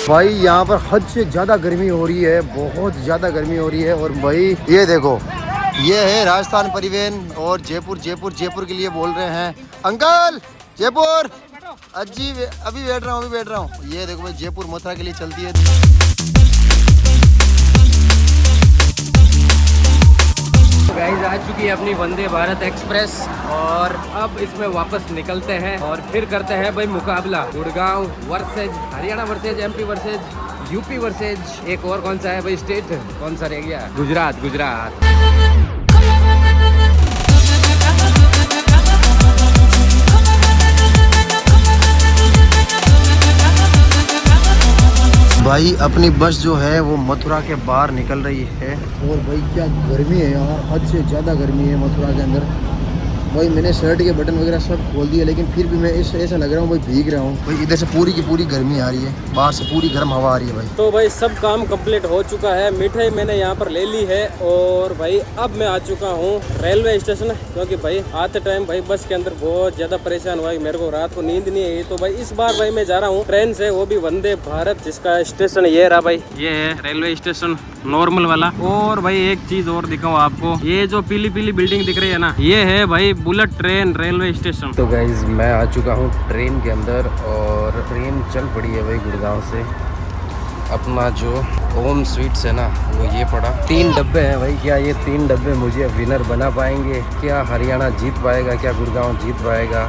भाई यहाँ पर हद से ज़्यादा गर्मी हो रही है, बहुत ज़्यादा गर्मी हो रही है। और भाई ये देखो, ये है राजस्थान परिवहन और जयपुर जयपुर के लिए बोल रहे हैं अंकल जयपुर। अजी अभी बैठ रहा हूँ। ये देखो भाई, जयपुर मथुरा के लिए चलती है। गाइस आ चुकी है अपनी वंदे भारत एक्सप्रेस और अब इसमें वापस निकलते हैं और फिर करते हैं भाई मुकाबला। Gurgaon versus Haryana versus MP versus UP versus एक और कौन सा है भाई स्टेट, कौन सा रह गया, गुजरात। भाई अपनी बस जो है वो मथुरा के बाहर निकल रही है। और भाई क्या गर्मी है यार, हद से ज़्यादा गर्मी है मथुरा के अंदर। भाई मैंने शर्ट के बटन वगैरह सब खोल दिए, लेकिन फिर भी मैं ऐसा लग रहा हूँ भाई भीग रहा हूँ। भाई इधर से पूरी की पूरी गर्मी आ रही है, बाहर से पूरी गर्म हवा आ रही है भाई। तो भाई सब काम कंप्लीट हो चुका है, मिठाई मैंने यहाँ पर ले ली है और भाई अब मैं आ चुका हूँ रेलवे स्टेशन। क्योंकि भाई आते टाइम भाई बस के अंदर बहुत ज्यादा परेशान हुआ, मेरे को रात को नींद नहीं आई। तो भाई इस बार भाई मैं जा रहा हूँ ट्रेन से, वो भी वंदे भारत, जिसका स्टेशन ये रहा भाई, ये है रेलवे स्टेशन नॉर्मल वाला। और भाई एक चीज और दिखाऊं आपको, ये जो पीली पीली बिल्डिंग दिख रही है ना, ये है भाई बुलेट ट्रेन रेलवे स्टेशन। तो गाइज मैं आ चुका हूँ ट्रेन के अंदर और ट्रेन चल पड़ी है भाई गुड़गांव से। अपना जो होम स्वीट्स है ना वो ये पड़ा, 3 डब्बे हैं भाई। क्या ये 3 डब्बे मुझे विनर बना पाएंगे? क्या हरियाणा जीत पाएगा? क्या गुड़गांव जीत पाएगा?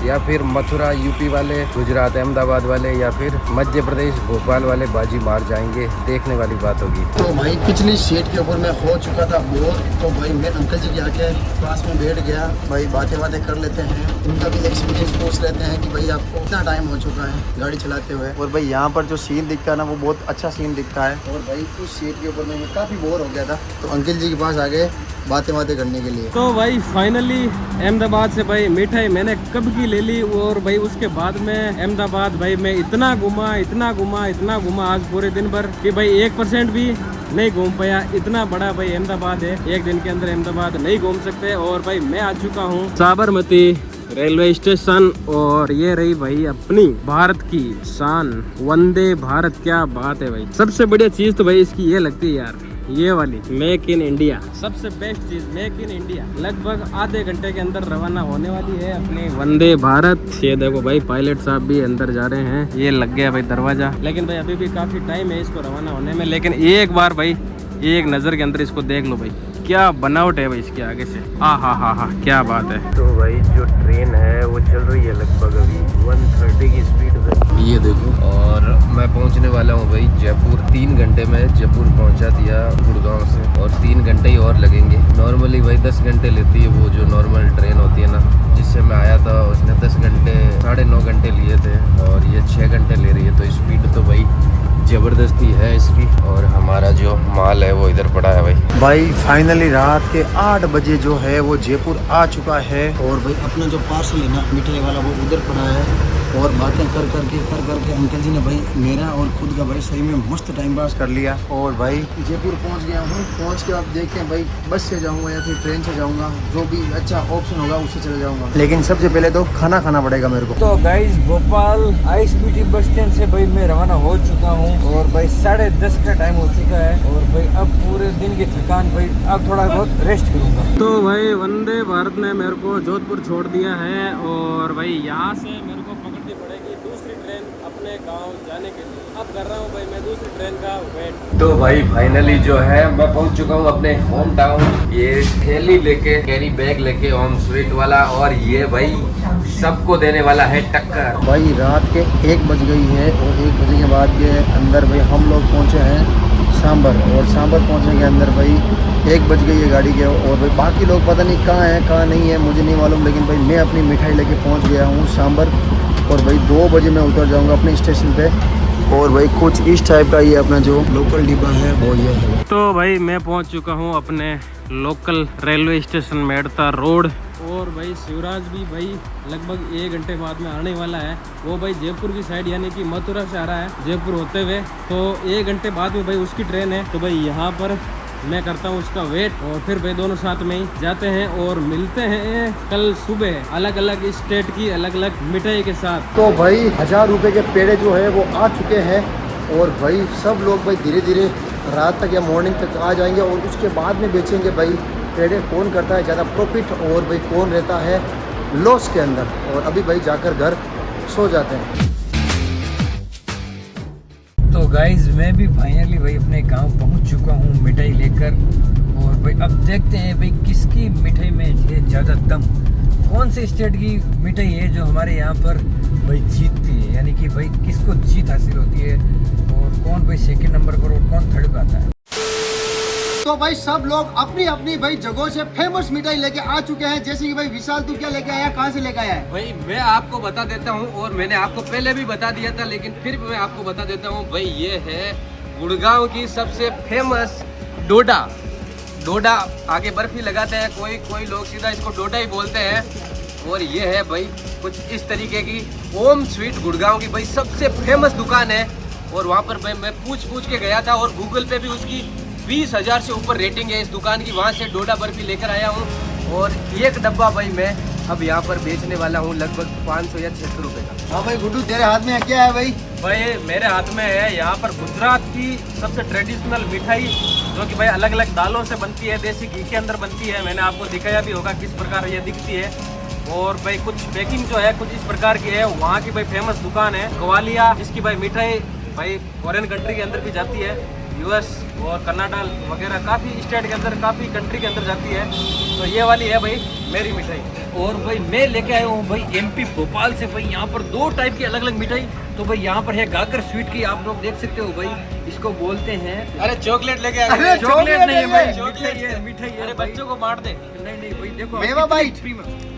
या फिर मथुरा यूपी वाले, गुजरात अहमदाबाद वाले, या फिर मध्य प्रदेश भोपाल वाले बाजी मार जाएंगे? देखने वाली बात होगी। तो भाई पिछली सीट के ऊपर मैं हो चुका था बोर, तो भाई मैं अंकल जी के आके पास में बैठ गया। भाई बातें कर लेते हैं, उनका भी एक्सपीरियंस पूछ लेते हैं कि भाई आपको कितना टाइम हो चुका है गाड़ी चलाते हुए। और भाई यहाँ पर जो सीन दिखता है ना वो बहुत अच्छा सीन दिखता है। और भाई उस सीट के ऊपर मैं काफ़ी बोर हो गया था, तो अंकल जी के पास आ गए बातें करने के लिए। तो भाई फाइनली अहमदाबाद से भाई मिठाई मैंने कब की ले ली। और भाई उसके बाद में अहमदाबाद भाई मैं इतना घुमा आज पूरे दिन भर कि भाई 1% भी नहीं घूम पाया। इतना बड़ा भाई अहमदाबाद है, एक दिन के अंदर अहमदाबाद नहीं घूम सकते। और भाई मैं आ चुका हूँ साबरमती रेलवे स्टेशन और ये रही भाई अपनी भारत की शान वंदे भारत। क्या बात है भाई, सबसे बढ़िया चीज तो भाई इसकी ये लगती है यार, ये वाली मेक इन इंडिया। सबसे बेस्ट चीज मेक इन इंडिया। लगभग आधे घंटे के अंदर रवाना होने वाली है अपनी वंदे भारत। ये देखो भाई पायलट साहब भी अंदर जा रहे हैं, ये लग गया भाई दरवाजा। लेकिन भाई अभी भी काफी टाइम है इसको रवाना होने में। लेकिन एक बार भाई एक नजर के अंदर इसको देख लो भाई, क्या बनावट है भाई इसके आगे से। हा क्या बात है। तो भाई जो ट्रेन है वो चल रही है लगभग अभी 130 की स्पीड से, ये देखो। और मैं पहुंचने वाला हूं भाई जयपुर। 3 घंटे में जयपुर पहुंचा दिया गुड़गांव से, और 3 घंटे ही और लगेंगे। नॉर्मली भाई 10 घंटे लेती है वो जो नॉर्मल ट्रेन होती है ना, जिससे मैं आया था उसने 10 घंटे 9.5 घंटे लिए थे, और ये 6 घंटे ले रही है। तो स्पीड तो भाई ज़बरदस्ती है इसकी। और हमारा जो माल है वो इधर पड़ा है भाई फाइनली रात के 8 बजे जो है वो जयपुर आ चुका है। और भाई अपना जो पार्सल है ना मिठाई वाला वो उधर पड़ा है। और बातें कर करके अंकल जी ने भाई मेरा और खुद का भाई सही में मस्त टाइम पास कर लिया। और भाई जयपुर पहुंच गया हूँ। पहुंच के आप देखते हैं भाई बस से जाऊँगा या फिर ट्रेन से जाऊँगा, जो भी अच्छा ऑप्शन होगा उससे चले जाऊँगा। लेकिन सबसे पहले तो खाना पड़ेगा मेरे को। तो guys Bhopal ISBT bus stand से भाई मैं रवाना हो चुका हूँ और भाई 10:30 का टाइम हो चुका है। और भाई अब पूरे दिन की थकान भाई अब थोड़ा बहुत रेस्ट करूँगा। तो भाई वंदे भारत ने मेरे को जोधपुर छोड़ दिया है और भाई यहाँ से मेरे को पकड़नी पड़ेगी दूसरी ट्रेन अपने गांव जाने के लिए। अब कर रहा हूँ भाई मैं दूसरी ट्रेन का वेट। तो भाई फाइनली जो है मैं पहुंच चुका हूँ अपने होम टाउन। ये थैली लेके, कैरी बैग लेके, होम स्वीट वाला, और ये भाई सबको देने वाला है टक्कर। भाई रात के 1 बज गई है और 1 बजे के बाद के अंदर भाई हम लोग पहुँचे हैं सांबर। और सांबर पहुँचने के अंदर भाई 1 बज गई है गाड़ी के। और भाई बाकी लोग पता नहीं कहाँ हैं कहाँ नहीं है मुझे नहीं मालूम, लेकिन भाई मैं अपनी मिठाई लेके पहुँच गया हूँ सांबर। और भाई 2 बजे मैं उतर जाऊँगा अपने स्टेशन पे। और भाई कुछ इस टाइप का ये अपना जो लोकल डिब्बा है वो ये है। तो भाई मैं पहुंच चुका हूं अपने local railway station Merta road. और भाई शिवराज भी भाई लगभग 1 घंटे बाद में आने वाला है। वो भाई जयपुर की साइड यानी कि मथुरा से आ रहा है जयपुर होते हुए। तो 1 घंटे बाद में भाई उसकी ट्रेन है। तो भाई यहाँ पर मैं करता हूँ उसका वेट और फिर भाई दोनों साथ में ही जाते हैं और मिलते हैं कल सुबह अलग अलग स्टेट की अलग अलग मिठाई के साथ। तो भाई 1000 रुपए के पेड़े जो है वो आ चुके हैं। और भाई सब लोग भाई धीरे धीरे रात तक या मॉर्निंग तक आ जाएंगे और उसके बाद में बेचेंगे भाई पेड़े कौन करता है ज़्यादा प्रॉफिट और भाई कौन रहता है लॉस के अंदर। और अभी भाई जाकर घर सो जाते हैं। तो गाइज मैं भी फाइनली भाई अपने गांव पहुंच चुका हूं मिठाई लेकर। और भाई अब देखते हैं भाई किसकी मिठाई में है ज़्यादा दम, कौन से स्टेट की मिठाई है जो हमारे यहाँ पर भाई जीतती है, यानी कि भाई किसको जीत हासिल होती है और कौन भाई सेकंड नंबर पर और कौन थर्ड पर आता है। तो भाई सब लोग अपनी अपनी भाई जगहों से फेमस मिठाई लेके आ चुके हैं। जैसे कि भाई विशाल तू क्या लेके आया, कहाँ से लेके आया है? भाई मैं आपको बता देता हूँ और मैंने आपको पहले भी बता दिया था, लेकिन फिर भी मैं आपको बता देता हूँ भाई, ये है गुड़गांव की सबसे फेमस डोडा। डोडा आगे बर्फी लगाते हैं, कोई लोग सीधा इसको डोडा ही बोलते हैं। और ये है भाई कुछ इस तरीके की ओम स्वीट गुड़गांव की भाई सबसे फेमस दुकान है। और वहाँ पर भाई मैं पूछ के गया था और गूगल पे भी उसकी 20,000 से ऊपर रेटिंग है इस दुकान की। वहाँ से डोडा बर्फी लेकर आया हूँ और एक डब्बा भाई मैं अब यहाँ पर बेचने वाला हूँ लगभग 500 या 600 रुपये का। हाँ भाई गुड्डू तेरे हाथ में क्या है भाई? भाई मेरे हाथ में है यहाँ पर गुजरात की सबसे ट्रेडिशनल मिठाई, जो कि भाई अलग अलग दालों से बनती है, देसी घी के अंदर बनती है। मैंने आपको दिखाया भी होगा किस प्रकार ये दिखती है। और भाई कुछ पैकिंग जो है कुछ इस प्रकार की है। वहाँ की भाई फेमस दुकान है ग्वालिया, जिसकी भाई मिठाई भाई फॉरेन कंट्री के अंदर भी जाती है, यूएस और कनाडा वगैरह काफ़ी स्टेट के अंदर, काफ़ी कंट्री के अंदर जाती है। तो ये वाली है भाई मेरी मिठाई। और भाई मैं लेके आया हूँ भाई एमपी भोपाल से भाई यहाँ पर 2 टाइप की अलग अलग मिठाई। तो भाई यहाँ पर है गागर स्वीट की, आप लोग देख सकते हो भाई, इसको बोलते हैं। अरे चॉकलेट लेके आ अरे चॉकलेट नहीं है भाई, मिठाई है। अरे बच्चों को मार दे। नहीं भाई देखो, मेवा बाइट।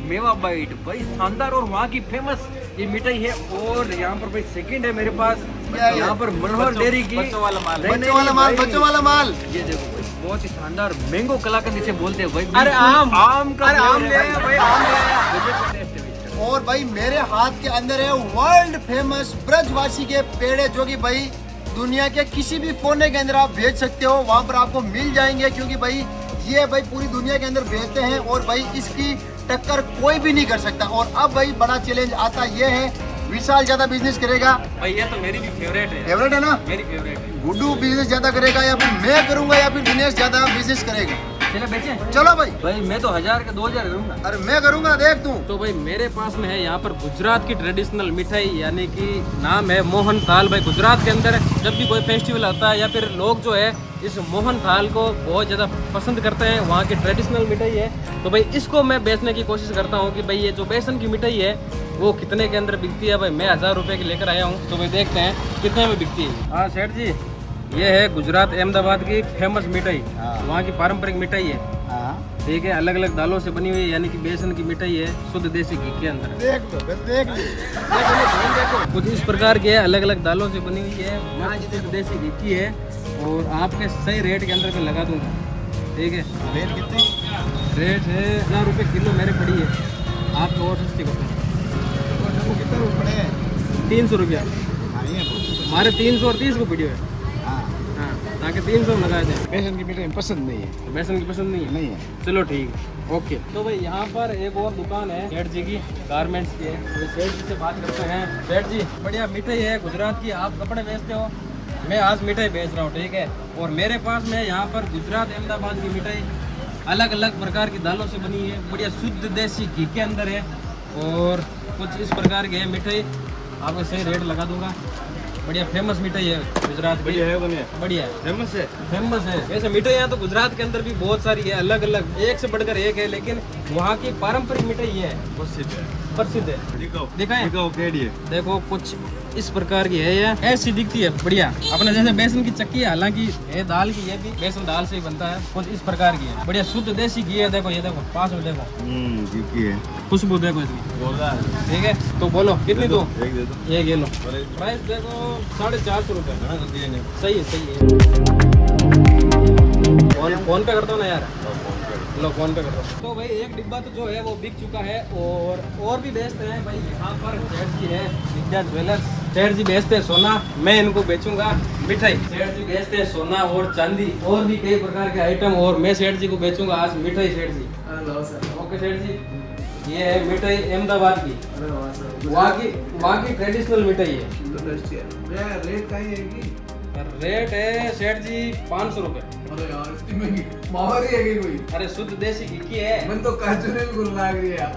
मेवा बाइट भाई शानदार और वहाँ की फेमस ये मिठाई है। और यहाँ पर भाई सेकंड है मेरे पास, यहाँ पर मनोहर डेयरी की बच्चों वाला माल। ये देखो भाई बहुत ही शानदार मैंगो कलाकंद इसे बोलते हैं भाई। अरे आम का आम flavor ले है। भाई, आम ले। और भाई मेरे हाथ के अंदर है वर्ल्ड फेमस ब्रजवासी के पेड़े, जो कि भाई दुनिया के किसी भी कोने के अंदर आप भेज सकते हो, वहाँ पर आपको मिल जाएंगे। क्योंकि भाई ये भाई पूरी दुनिया के अंदर भेजते हैं और भाई इसकी टक्कर कोई भी नहीं कर सकता। और अब भाई बड़ा चैलेंज आता ये है, विशाल ज्यादा बिजनेस करेगा भाई, ये तो मेरी भी फेवरेट है। फेवरेट है ना? मेरी फेवरेट है। गुड्डू बिजनेस ज्यादा करेगा या फिर मैं करूंगा या फिर दिनेश ज्यादा बिजनेस करेगा? चलो बेचे। चलो भाई। भाई मैं तो 1000 के 2000 करूंगा। अरे मैं करूंगा, देख तू। तो भाई मेरे पास में है यहाँ पर गुजरात की ट्रेडिशनल मिठाई, यानी कि नाम है मोहन थाल। भाई गुजरात के अंदर जब भी कोई फेस्टिवल आता है या फिर लोग जो है इस मोहन थाल को बहुत ज़्यादा पसंद करते हैं, वहाँ की ट्रेडिशनल मिठाई है। तो भाई इसको मैं बेचने की कोशिश करता हूँ कि भाई ये जो बेसन की मिठाई है वो कितने के अंदर बिकती है। भाई मैं 1000 रुपये की लेकर आया हूँ, तो भाई देखते हैं कितने में बिकती है। हाँ सेठ जी, ये है गुजरात अहमदाबाद की फेमस मिठाई, वहाँ की पारंपरिक मिठाई है। ठीक है, अलग अलग दालों से बनी हुई है, यानी कि बेसन की मिठाई है, शुद्ध देसी घी के अंदर। देख लो, देख लो। देखो कुछ इस प्रकार की है, अलग अलग दालों से बनी हुई है, शुद्ध देसी घी की है। और आपके सही रेट के अंदर मैं लगा दूंगा। ठीक है, रेट कितने? रेट है 1000 रुपये किलो मेरे पड़ी है, आपको और सस्ती करते हैं। कितने रुपए पड़े हैं? 300 रुपया हमारे 330 को वीडियो है। हाँ, ताकि 300 लगाए दें। बेसन की मिठाई पसंद नहीं है। बेसन की पसंद नहीं है? नहीं है। चलो ठीक है, ओके। तो भाई यहाँ पर एक और दुकान है सेठ जी की, गारमेंट्स की है। तो सेठ जी से बात करते हैं। सेठ जी, बढ़िया मिठाई है गुजरात की, आप कपड़े बेचते हो, मैं आज मिठाई बेच रहा हूँ। ठीक है, और मेरे पास में यहाँ पर गुजरात अहमदाबाद की मिठाई अलग अलग प्रकार की दालों से बनी है, बढ़िया शुद्ध देसी घी के अंदर है। और कुछ इस प्रकार की है मिठाई, आपको सही रेट लगा दूंगा। बढ़िया फेमस मिठाई है गुजरात की। बढ़िया है, बढ़िया है, फेमस है। वैसे मिठाइयाँ तो गुजरात के अंदर भी बहुत सारी है, अलग अलग, एक से बढ़कर एक है, लेकिन वहाँ की पारंपरिक मिठाई है, प्रसिद्ध है। दिखाएं? देखो कुछ इस प्रकार की है, ये ऐसी दिखती है, बढ़िया अपने जैसे बेसन की चक्की है, हालांकि ये दाल की, ये भी बेसन दाल से ही बनता है। कुछ इस प्रकार की है, बढ़िया शुद्ध देसी घी है। देखो ये देखो, पास में देखो, खुशबू देखो इसकी। ठीक है, तो बोलो कितनी दो? एक ये लो। प्राइस देखो 450 रुपये। सही है। फोन पे करता हूँ ना यार, लो फोन पे कर दो। तो भाई एक डिब्बा तो जो है वो बिक चुका है, और भी बेचते हैं भाई। यहाँ पर सेठ जी है विद्या ज्वेलर्स, सेठ जी बेचते हैं सोना, मैं इनको बेचूंगा मिठाई। सेठ जी बेचते हैं सोना और चांदी और भी कई प्रकार के आइटम, और मैं सेठ जी को बेचूंगा आज मिठाई। सेठ जी ओके सेठ जी, ये है मिठाई अहमदाबाद की, वहाँ की ट्रेडिशनल मिठाई है। रेट का ही है कि रेट है सेठ जी 500 रुपए। अरे यार इतनी महंगी माहौरी है कि कोई अरे शुद्ध देसी घी की है। मन तो काजू ने भी गुल लग रही है यार।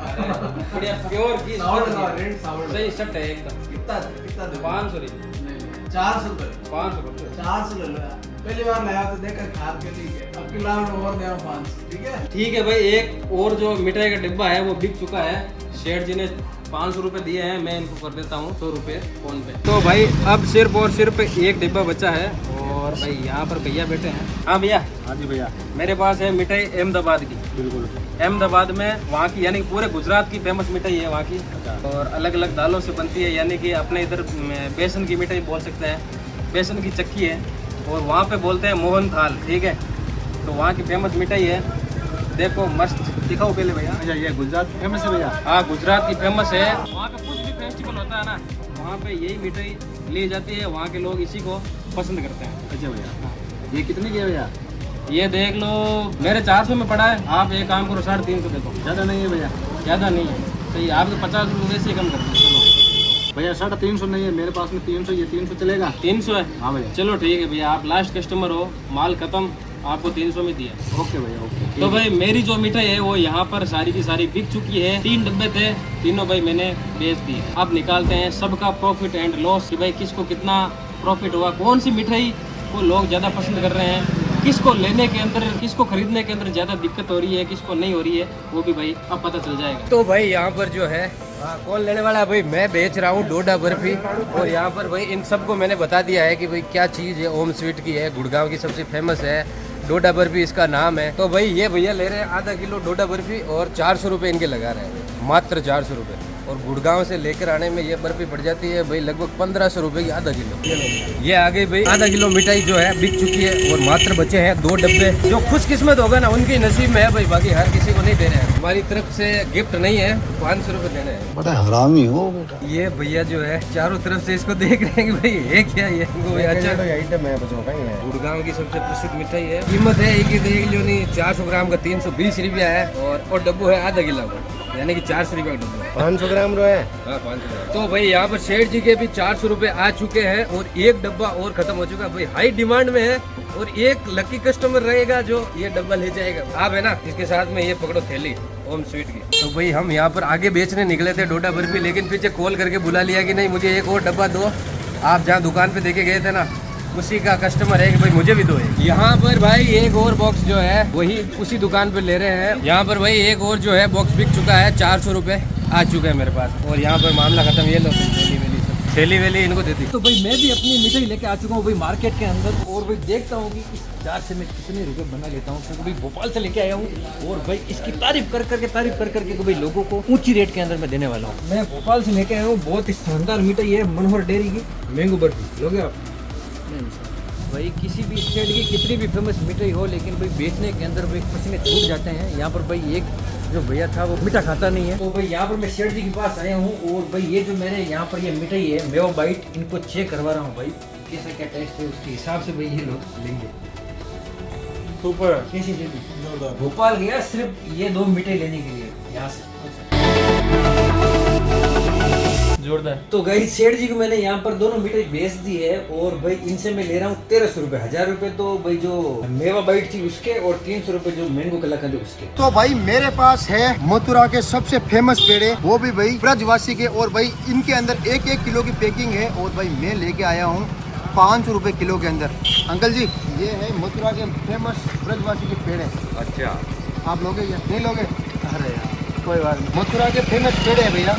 बढ़िया प्योर घी। साउंड का रेट साउंड सही सेट है एकदम। कितना दे 500 ही। 400 रुपए 500 रुपए 400 ले लो यार। पहली बार लाया तो देखकर खा के ठीक है, अब की लाभ और दे 500 ठीक है। ठीक है भाई, एक और जो मिठाई का डिब्बा है वो बिक चुका है। शेठ जी ने 500 रुपए दिए हैं, मैं इनको कर देता हूँ 100 रुपए फोन पे। तो भाई अब सिर्फ और सिर्फ एक डिब्बा बचा है और भाई यहाँ पर भैया बैठे हैं। हाँ भैया। हाँ जी भैया। मेरे पास है मिठाई अहमदाबाद की। बिल्कुल। अहमदाबाद में वहाँ की यानी पूरे गुजरात की फेमस मिठाई है वहाँ की, और अलग अलग दालों से बनती है। यानी कि अपने इधर बेसन की मिठाई बोल सकते हैं, बेसन की चक्की है, और वहाँ पे बोलते हैं मोहन थाल। ठीक है, तो वहाँ की फेमस मिठाई है। देखो मस्त, दिखाओ पहले भैया। अच्छा ये गुजरात फेमस है भैया? हाँ गुजरात की फेमस है। वहाँ पे कुछ भी फेस्टिवल होता है ना, वहाँ पे यही मिठाई ली जाती है। वहाँ के लोग इसी को पसंद करते हैं। अच्छा भैया, ये कितने की है भैया? ये देख लो, मेरे 400 में पड़ा है। आप एक काम करो 350 दे दो। ज़्यादा नहीं है भैया? ज़्यादा नहीं है, सही। आप तो 50 रुपये से कम करते हैं। चलो भैया 350 नहीं है मेरे पास में, 300। ये 300 चलेगा? 300 है। हाँ भैया। चलो ठीक है भैया, आप लास्ट कस्टमर हो, माल खत्म, आपको 300 में दिया। ओके भैया ओके। तो भाई मेरी जो मिठाई है वो यहाँ पर सारी की सारी बिक चुकी है। 3 डब्बे थे, तीनों भाई मैंने बेच दिए। अब निकालते हैं सबका प्रॉफिट एंड लॉस कि भाई किसको कितना प्रॉफिट हुआ, कौन सी मिठाई को लोग ज़्यादा पसंद कर रहे हैं, किसको लेने के अंदर, किसको खरीदने के अंदर ज़्यादा दिक्कत हो रही है, किसको नहीं हो रही है, वो भी भाई अब पता चल जाएगा। तो भाई यहाँ पर जो है कौन लेने वाला है? भाई मैं बेच रहा हूँ डोडा बर्फी, और यहाँ पर भाई इन सबको मैंने बता दिया है कि भाई क्या चीज़ है। ओम स्वीट की है, गुड़गांव की सबसे फेमस है, डोडा बर्फी इसका नाम है। तो भाई ये भैया ले रहे हैं आधा किलो डोडा बर्फी और 400 रुपये इनके लगा रहे हैं, मात्र 400 रुपये। और गुड़गांव से लेकर आने में ये बर्फी पड़ जाती है भाई लगभग 1500 रुपये की आधा किलो। ये आ गई भाई आधा किलो मिठाई जो है बिक चुकी है, और मात्र बचे हैं 2 डब्बे। जो खुशकिस्मत होगा ना उनके नसीब में है भाई, बाकी हर किसी को नहीं दे रहे हैं। हमारी तरफ से गिफ्ट नहीं है, 500 रुपये देने हैं। बड़ा हरामी हो बेटा। ये भैया जो है चारों तरफ से इसको देख रहे हैं कि भाई ये क्या है। अच्छा आइटम है बच्चों का, गुड़गांव की सबसे प्रसिद्ध मिठाई है। कीमत है एक ही देख लो नहीं, 400 ग्राम का 320 रुपया है, और डब्बू है आधा किलो का, यानी कि 400 रुपये का डब्बू। 500 ग्राम रो है। हाँ 500 ग्राम। तो भाई यहाँ पर शेठ जी के भी 400 रुपये आ चुके हैं, और एक डब्बा और खत्म हो चुका है। भाई हाई डिमांड में है, और एक लकी कस्टमर रहेगा जो ये डब्बा ले जाएगा। आप है ना, इसके साथ में ये पकड़ो थैली ओम स्वीट की। तो भाई हम यहाँ पर आगे बेचने निकले थे डोडा बर्फी, लेकिन पीछे कॉल करके बुला लिया कि नहीं मुझे एक और डब्बा दो। आप जहाँ दुकान पे देखे गए थे ना, उसी का कस्टमर है कि भाई मुझे भी दो। यहाँ पर भाई एक और बॉक्स जो है वही उसी दुकान पे ले रहे हैं। यहाँ पर भाई एक और जो है बॉक्स बिक चुका है, 400 रुपये आ चुका है मेरे पास, और यहाँ पर मामला खत्म। ये लो थैली वेली इनको दे दी। तो भाई मैं भी अपनी मिठाई लेके आ चुका हूँ भाई मार्केट के अंदर, और भाई देखता हूँ कि इस जार से मैं कितने रुपए बना लेता हूँ, क्योंकि भाई भोपाल से लेके आया हूँ, और भाई इसकी तारीफ कर करके भाई लोगों को ऊंची रेट के अंदर मैं देने वाला हूँ। मैं भोपाल से लेके आया हूँ, बहुत ही शानदार मिठाई है, मनोहर डेयरी की मैंगो बर्फी। लोगे आप? भाई किसी भी स्टेट की कितनी भी फेमस मिठाई हो, लेकिन भाई बेचने के अंदर भाई पसीने छूट जाते हैं। यहाँ पर भाई एक जो भैया था वो मीठा खाता नहीं है, तो भाई यहाँ पर मैं शेठ जी के पास आया हूँ, और भाई ये जो मैंने यहाँ पर ये मिठाई है मेवा बाइट, इनको चेक करवा रहा हूँ भाई कैसा क्या टेस्ट है, उसके हिसाब से भाई ये लोग लेंगे। सुपर। कैसी लेनी? भोपाल गया सिर्फ ये 2 मिठाई लेने के लिए यहाँ से। जोरदार। तो गई सेठ जी को मैंने यहाँ पर दोनों मिठाई बेच दी है, और भाई इनसे मैं ले रहा हूँ 1300 रुपये। 1000 रुपये तो भाई जो मेवा बाइट थी उसके, और 300 रुपये जो मैंगो कलाकंद उसके। तो भाई मेरे पास है मथुरा के सबसे फेमस पेड़े, वो भी भाई ब्रजवासी के, और भाई इनके अंदर 1-1 किलो की पैकिंग है, और भाई मैं लेके आया हूँ 500 रुपये किलो के अंदर। अंकल जी ये है मथुरा के फेमस ब्रजवासी के पेड़े। अच्छा आप लोगे या नहीं लोगे? अरे यार कोई बात नहीं, मथुरा के फेमस पेड़े है भैया,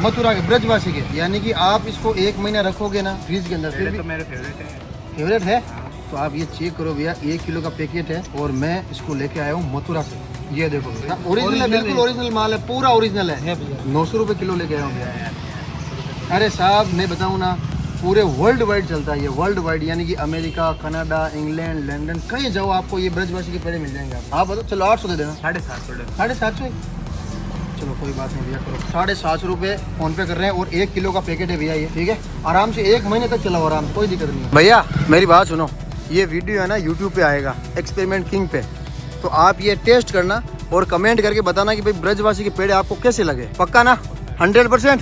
मथुरा के ब्रजवासी के, यानी कि आप इसको 1 महीना रखोगे ना फ्रिज के अंदर, फिर भी तो मेरे फेवरेट है। तो आप ये चेक करो भैया, 1 किलो का पैकेट है, और मैं इसको लेके आया हूँ मथुरा से। ये देखो ओरिजिनल है, बिल्कुल ओरिजिनल माल है, पूरा ओरिजिनल है। 900 रुपये किलो लेके आया हूँ भैया। अरे साहब मैं बताऊँ ना, पूरे वर्ल्ड वाइड चलता है ये, वर्ल्ड वाइड, यानी कि अमेरिका, कनाडा, इंग्लैंड, लंदन, कहीं जाओ आपको ये ब्रजवासी के पेड़े मिल जाएंगे। आप बताओ, चलो 800 दे देना। 750। चलो कोई बात नहीं भैया, करो 750 रुपये फोन पे कर रहे हैं, और 1 किलो का पैकेट है भैया ये, ठीक है। आराम से 1 महीने तक चलाओ आराम, कोई दिक्कत नहीं है। भैया मेरी बात सुनो, ये वीडियो है ना यूट्यूब पे आएगा, एक्सपेरिमेंट किंग पे, तो आप ये टेस्ट करना और कमेंट करके बताना कि भाई ब्रजवासी के पेड़े आपको कैसे लगे। पक्का ना? 100%?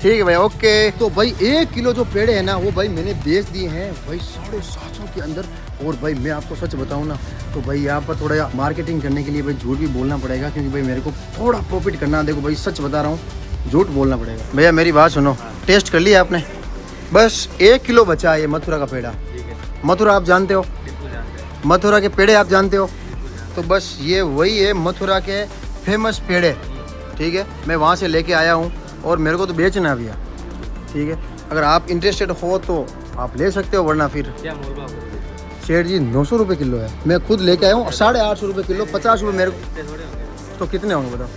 ठीक है भाई, ओके। तो भाई 1 किलो जो पेड़े हैं ना वो भाई मैंने बेच दिए हैं भाई 750 के अंदर। और भाई मैं आपको सच बताऊं ना तो भाई यहाँ पर थोड़ा मार्केटिंग करने के लिए भाई झूठ भी बोलना पड़ेगा, क्योंकि भाई मेरे को थोड़ा प्रॉफिट करना। देखो भाई सच बता रहा हूँ, झूठ बोलना पड़ेगा। भैया मेरी बात सुनो, टेस्ट कर लिया आपने? बस 1 किलो बचा है ये मथुरा का पेड़ा। मथुरा आप जानते हो, मथुरा के पेड़े आप जानते हो, तो बस ये वही है मथुरा के फेमस पेड़े। ठीक है, मैं वहाँ से लेके आया हूँ और मेरे को तो बेचना भी है। ठीक है, अगर आप इंटरेस्टेड हो तो आप ले सकते हो, वरना फिर शेठ जी 900 रुपये किलो है। मैं खुद लेके आया हूँ 850 रुपये किलो, 50 रुपये मेरे को। तो कितने होंगे बताओ?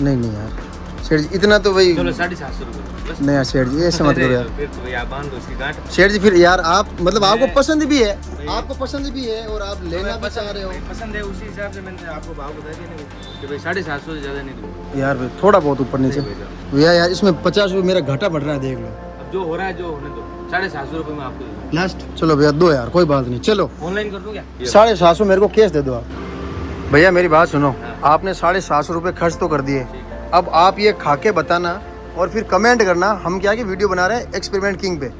नहीं नहीं यार शेठ जी इतना तो भाई 750 रुपये। नहीं यार शेठ जी ऐसे मत करो यार। फिर तो भैया बांध दो इसकी गांठ। शेठ जी फिर यार आप मतलब आपको पसंद भी है, आपको पसंद भी है और आप लेना भी चाह रहे हो। पसंद है उसी हिसाब से मैंने आपको भाव बता दिया ना कि भाई 750 से ज़्यादा नहीं दूँगा यार भाई थोड़ा बहुत ऊपर नीचे भैया यार, इसमें 50 रुपये मेरा घाटा बढ़ रहा है, देख लो। अब जो हो रहा है जो होने दो। 750 रुपये में आपको दूंगा। लास्ट चलो भैया दो यार, कोई बात नहीं, चलो ऑनलाइन कर दूँ क्या? 750 मेरे को कैश दे दो आप। भैया मेरी बात सुनो, आपने 750 रुपये खर्च तो कर दिए, अब आप ये खा के बताना और फिर कमेंट करना। हम क्या कि वीडियो बना रहे हैं एक्सपेरिमेंट किंग पे,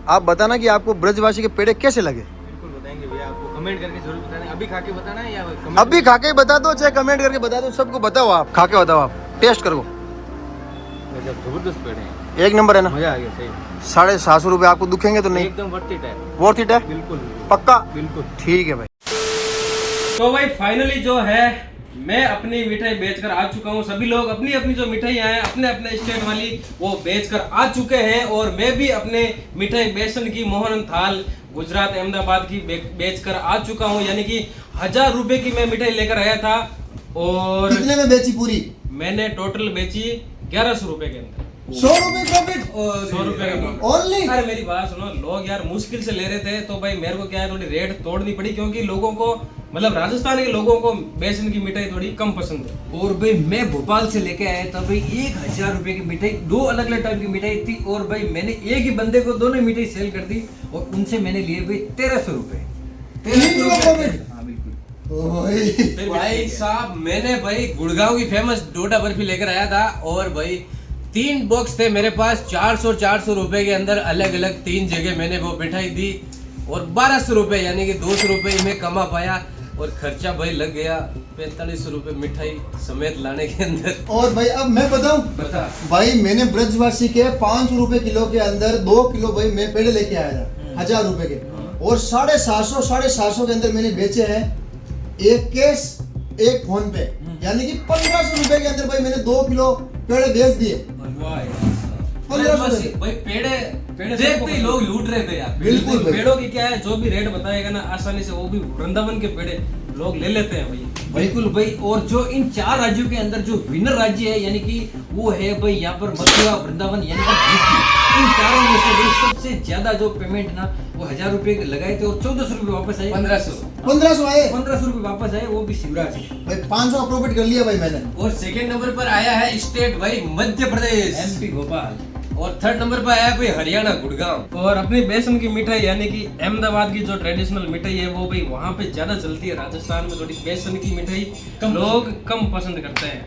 आप बताना कि आपको ब्रजवासी के पेड़े कैसे लगे। बिल्कुल बताएंगे भैया, आपको कमेंट करके जरूर बताना। अभी खा के बताना है या अभी खा के बता दो चाहे कमेंट करके बता दो, सबको बताओ, आप खा के बताओ, आप टेस्ट करो। जबरदस्त पेड़े हैं, एक नंबर है ना? मजा आ गया सही। 750 रुपये आपको दुखेंगे तो नहीं? एकदम वर्थ इट है। वर्थ इट है बिल्कुल पक्का? बिल्कुल। ठीक है भाई। तो भाई फाइनली जो है मैं अपनी मिठाई बेचकर आ चुका हूँ। सभी लोग अपनी अपनी जो मिठाइयाँ हैं अपने अपने स्टेट वाली वो बेचकर आ चुके हैं, और मैं भी अपने मिठाई बेसन की मोहन थाल गुजरात अहमदाबाद की बेचकर आ चुका हूँ। यानी कि 1000 रुपए की मैं मिठाई लेकर आया था और कितने में बेची पूरी? मैंने टोटल बेची 1100 रुपए के अंदर। 100 रुपये प्रॉफिट? 100 रुपए का ओनली? अरे मेरी बात सुनो, लोग यार मुश्किल से ले रहे थे तो भाई मेरे को क्या है थोड़ी रेट तोड़नी पड़ी, क्योंकि लोगों को मतलब राजस्थान के लोगों को बेसन की मिठाई थोड़ी कम पसंद है। और भाई मैं भोपाल से लेके आया था भाई 1000 रुपए की मिठाई, 2 अलग अलग टाइप की मिठाई थी, और भाई मैंने एक ही बंदे को दोनों मिठाई सेल कर दी और उनसे मैंने लिए भाई 1300 रुपए। 1300 रुपये? हाँ बिल्कुल। फिर भाई साहब मैंने भाई गुड़गांव की फेमस डोडा बर्फी लेकर आया था, और भाई 3 बॉक्स थे मेरे पास। 400 रुपए के अंदर अलग अलग 3 जगह मैंने वो मिठाई दी, और 1200 रुपए यानी कि 200 रुपए में कमा पाया, और खर्चा भाई लग गया 4500 रुपए मिठाई समेत लाने के अंदर। और भाई अब मैं बताऊं, बता भाई मैंने ब्रजवासी के 500 रुपए किलो के अंदर 2 किलो भाई मैं पेड़े लेके आया था 1000 रुपए के, और 750 के अंदर मैंने बेचे हैं एक कैश एक फोन पे, यानी कि 1500 रुपए के अंदर भाई मैंने 2 किलो पेड़े बेच दिए। 1500 भाई पेड़े देखते ही लोग लूट रहे थे यार। बिल्कुल भाई। पेड़ों की क्या है, जो भी रेट बताएगा ना आसानी से वो भी वृंदावन के पेड़े लोग ले लेते हैं भाई। बिल्कुल भाई। और जो इन 4 राज्यों के अंदर जो विनर राज्य है यानी कि वो है भाई यहाँ पर मथुरा, वृंदावन, यानी कि इन चारों में से भाई सबसे ज्यादा जो पेमेंट ना वो 1000 रुपए लगाए थे, और 1400 रुपए वापस आए। 1500 आए 1500 रुपए वापस आए, वो भी शिवराज। भाई 500 का प्रॉफिट कर लिया भाई मैंने। और सेकंड नंबर पर आया है स्टेट भाई मध्य प्रदेश, MP भोपाल। और थर्ड नंबर पर आया है भाई हरियाणा गुड़गांव। और अपनी बेसन की मिठाई यानी कि अहमदाबाद की जो ट्रेडिशनल मिठाई है वो भाई वहाँ पे ज्यादा चलती है। राजस्थान में थोड़ी बेसन की मिठाई लोग कम पसंद करते हैं।